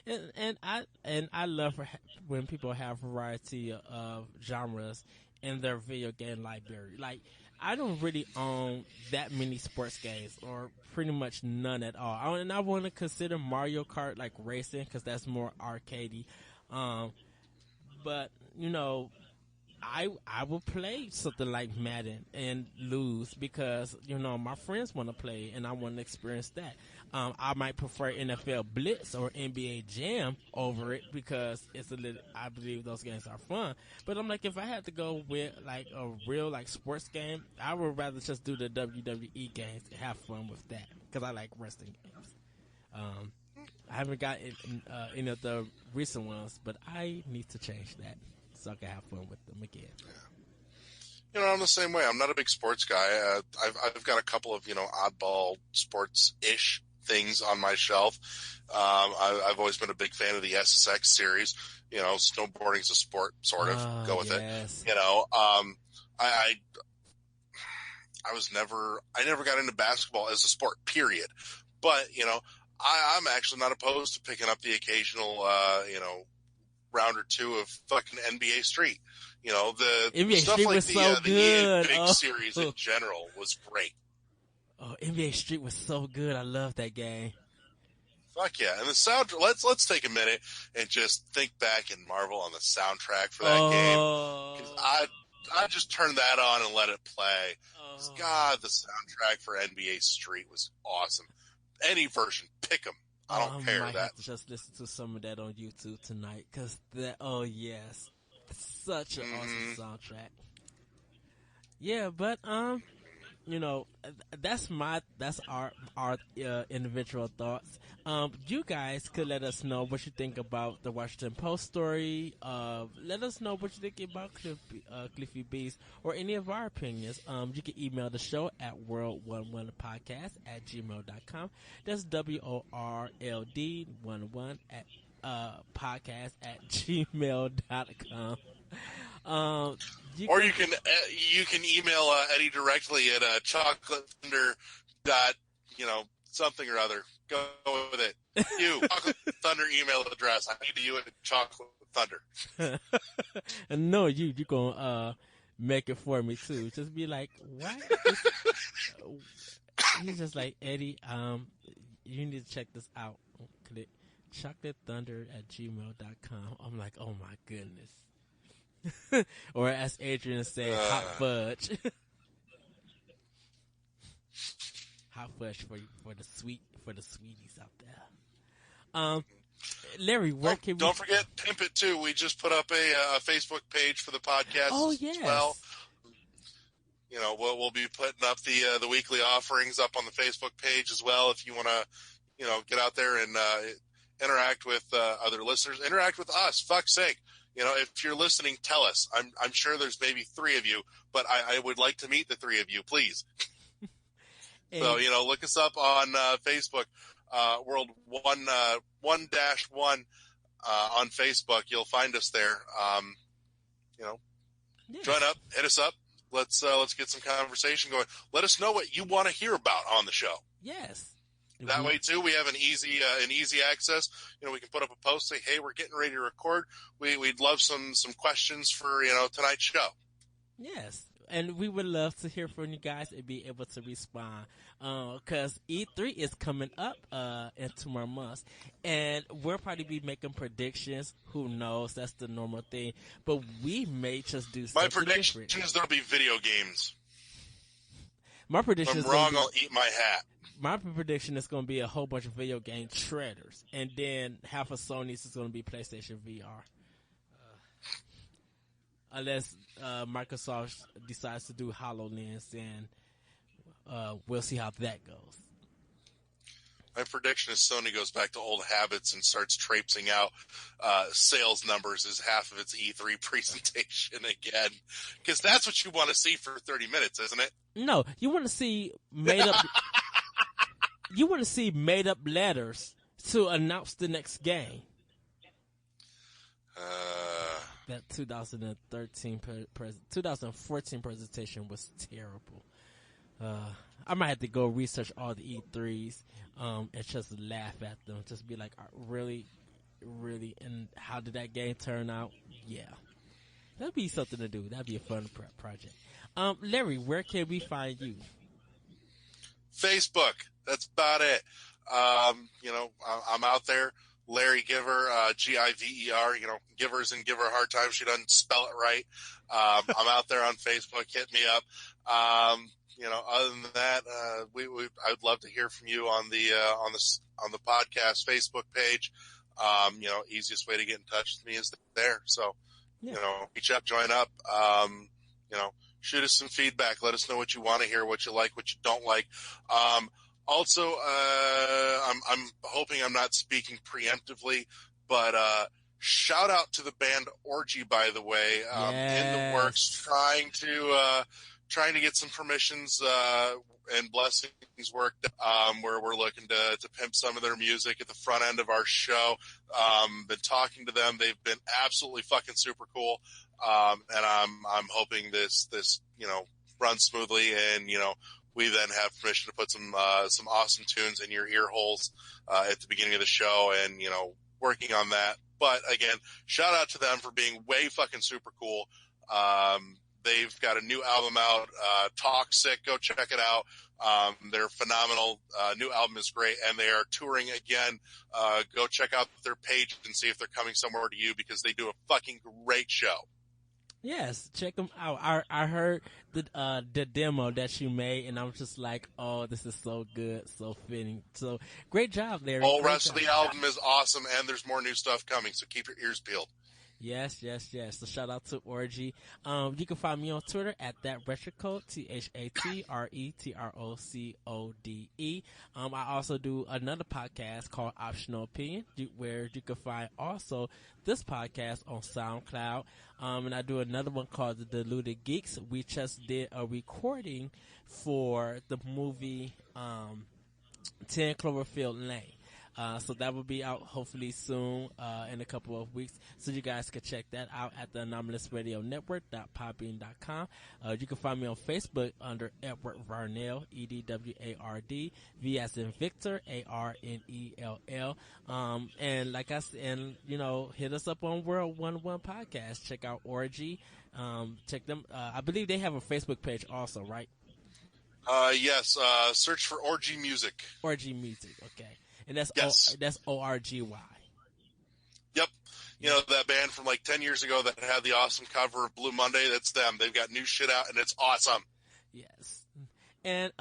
And I love when people have variety of genres in their video game library. Like, I don't really own that many sports games, or pretty much none at all. And I want to consider Mario Kart like racing, because that's more arcadey. But you know, I will play something like Madden and lose because, you know, my friends want to play and I want to experience that. I might prefer NFL Blitz or NBA Jam over it because it's a little, I believe those games are fun. But I'm like, if I had to go with like a real like sports game, I would rather just do the WWE games and have fun with that because I like wrestling games. I haven't got any of the recent ones, but I need to change that so I can have fun with them again. You know, I'm the same way. I'm not a big sports guy. I've got a couple of, you know, oddball sports-ish things on my shelf. I've always been a big fan of the SSX series. You know, snowboarding's a sport, sort of. Go with yes. it. You know, I never got into basketball as a sport, period. But, you know, I'm actually not opposed to picking up the occasional, you know, round or two of fucking NBA Street. You know, the NBA stuff Street like was so the EA good. Big series in general was great. Oh, NBA Street was so good. I love that game. Fuck yeah. And the sound, let's take a minute and just think back and marvel on the soundtrack for that game. Because I just turned that on and let it play. God, the soundtrack for NBA Street was awesome. Any version, pick them. I don't care. Might have to just listen to some of that on YouTube tonight, because that, oh yes, such an awesome soundtrack. Yeah, but you know, that's our individual thoughts. You guys could let us know what you think about the Washington Post story. Let us know what you think about Cliffy Beast or any of our opinions. You can email the show at world11podcast@gmail.com. That's WORLD11 at podcast@gmail.com. You can email Eddie directly at chocolatethunder dot, you know, something or other. Go with it. Chocolate Thunder email address. I need you at Chocolate Thunder. No, you gonna make it for me too. Just be like, what? He's just like, Eddie, you need to check this out. Click chocolathethunder@gmail.com. I'm like, oh my goodness. Or as Adrian said, hot fudge. Hot fudge for the sweeties out there. Larry, where can we... Don't forget Pimp It too. We just put up a Facebook page for the podcast as well. You know, we'll be putting up the weekly offerings up on the Facebook page as well. If you want to, you know, get out there and interact with other listeners, interact with us. Fuck's sake. You know, if you're listening, tell us. I'm sure there's maybe 3 of you, but I would like to meet the 3 of you, please. So, you know, look us up on Facebook, World 1-1 on Facebook. You'll find us there. You know, join up, hit us up. Let's get some conversation going. Let us know what you want to hear about on the show. Yes. That way too, we have an easy access. You know, we can put up a post, say, "Hey, we're getting ready to record. We'd love some questions for, you know, tonight's show." Yes, and we would love to hear from you guys and be able to respond. Because E3 is coming up in 2 more months, and we'll probably be making predictions. Who knows? That's the normal thing. But we may just do something different. My prediction is there'll be video games. My prediction if I'm wrong, I'll eat my hat. My prediction is going to be a whole bunch of video game trailers, and then half of Sony's is going to be PlayStation VR. Unless Microsoft decides to do HoloLens, and we'll see how that goes. My prediction is Sony goes back to old habits and starts traipsing out sales numbers as half of its E3 presentation again. Because that's what you want to see for 30 minutes, isn't it? No, you want to see made up... You want to see made up letters to announce the next game. That 2014 presentation was terrible. I might have to go research all the E3s and just laugh at them. Just be like, really? And how did that game turn out? Yeah. That'd be something to do. That'd be a fun project. Larry, where can we find you? Facebook. That's about it. I'm out there. Larry Giver, Giver, Givers and give her a hard time. She doesn't spell it right. I'm out there on Facebook. Hit me up. Other than that, I would love to hear from you on the podcast Facebook page. Easiest way to get in touch with me is there. So, reach out, join up, shoot us some feedback. Let us know what you want to hear, what you like, what you don't like. Also, I'm hoping I'm not speaking preemptively, but shout out to the band Orgy, by the way, in the works, trying to get some permissions and blessings worked, where we're looking to pimp some of their music at the front end of our show. Been talking to them; they've been absolutely fucking super cool, and I'm hoping this runs smoothly and we then have permission to put some awesome tunes in your ear holes at the beginning of the show, and working on that. But again, shout out to them for being way fucking super cool. They've got a new album out, Toxic. Go check it out. They're phenomenal. New album is great, and they are touring again. Go check out their page and see if they're coming somewhere to you, because they do a fucking great show. Yes, check them out. I heard the demo that you made, and I'm just like, oh, this is so good, so fitting. So great job, Larry. The whole rest of the album is awesome, and there's more new stuff coming, so keep your ears peeled. Yes. So shout out to Orgy. You can find me on Twitter at @ThatRetrocode, ThatRetrocode. I also do another podcast called Optional Opinion, where you can find also this podcast on SoundCloud. And I do another one called The Deluded Geeks. We just did a recording for the movie 10 Cloverfield Lane. So that will be out hopefully soon, in a couple of weeks. So you guys can check that out at the AnomalousRadioNetwork.podbean.com. You can find me on Facebook under Edward Varnell, EDWARD, V as in Victor, ARNELL. And like I said, hit us up on World 101 Podcast. Check out Orgy. Check them. I believe they have a Facebook page also, right? Yes. Search for Orgy Music. Orgy Music. Okay. And that's yes. That's ORGY. Yep. That band from like 10 years ago that had the awesome cover of Blue Monday, that's them. They've got new shit out, and it's awesome. Yes. And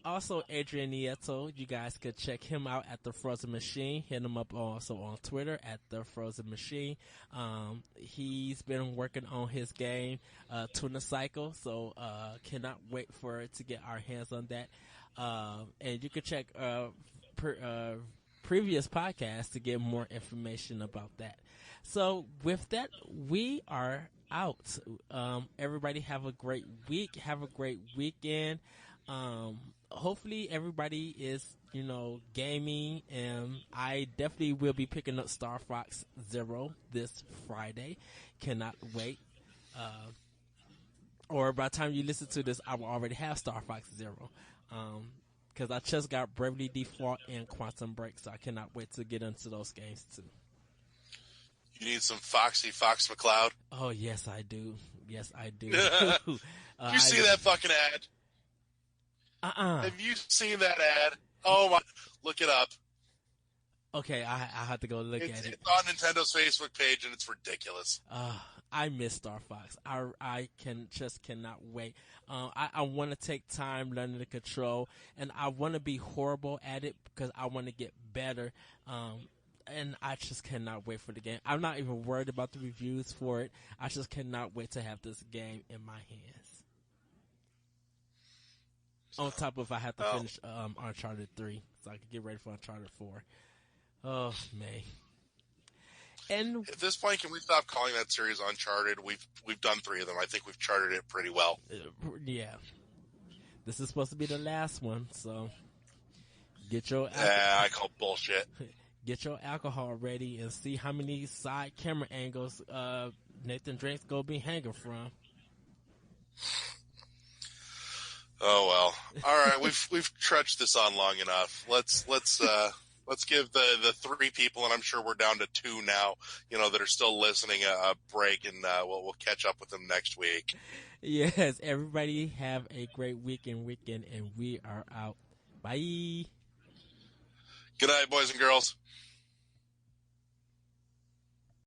also Adrian Nieto, you guys could check him out at The Frozen Machine. Hit him up also on Twitter at The Frozen Machine. He's been working on his game, Tuna Cycle, so cannot wait for it to get our hands on that. And you can check previous podcasts to get more information about that. So with that, we are out. Everybody have a great week. Have a great weekend. Hopefully everybody is, gaming, and I definitely will be picking up Star Fox Zero this Friday. Cannot wait. Or by the time you listen to this, I will already have Star Fox Zero. Because I just got Bravely Default and Quantum Break, so I cannot wait to get into those games too. You need some Fox McCloud? Oh, yes, I do. Yes, I do. Did you see that fucking ad? Have you seen that ad? Oh, my. Look it up. Okay, I have to go look at it. It's on Nintendo's Facebook page, and it's ridiculous. I miss Star Fox. I cannot wait. I want to take time learning the control, and I want to be horrible at it because I want to get better. And I just cannot wait for the game. I'm not even worried about the reviews for it. I just cannot wait to have this game in my hands. On top of I have to finish Uncharted 3, so I can get ready for Uncharted 4. Oh, man. And at this point, can we stop calling that series Uncharted? We've done 3 of them. I think we've charted it pretty well. Yeah. This is supposed to be the last one, so get your I call bullshit. get your alcohol ready and see how many side camera angles Nathan Drake's gonna be hanging from. Oh well. All right, we've trudged this on long enough. Let's give the three people, and I'm sure we're down to two now, that are still listening, a break, and we'll catch up with them next week. Yes, everybody have a great weekend, and we are out. Bye. Good night, boys and girls.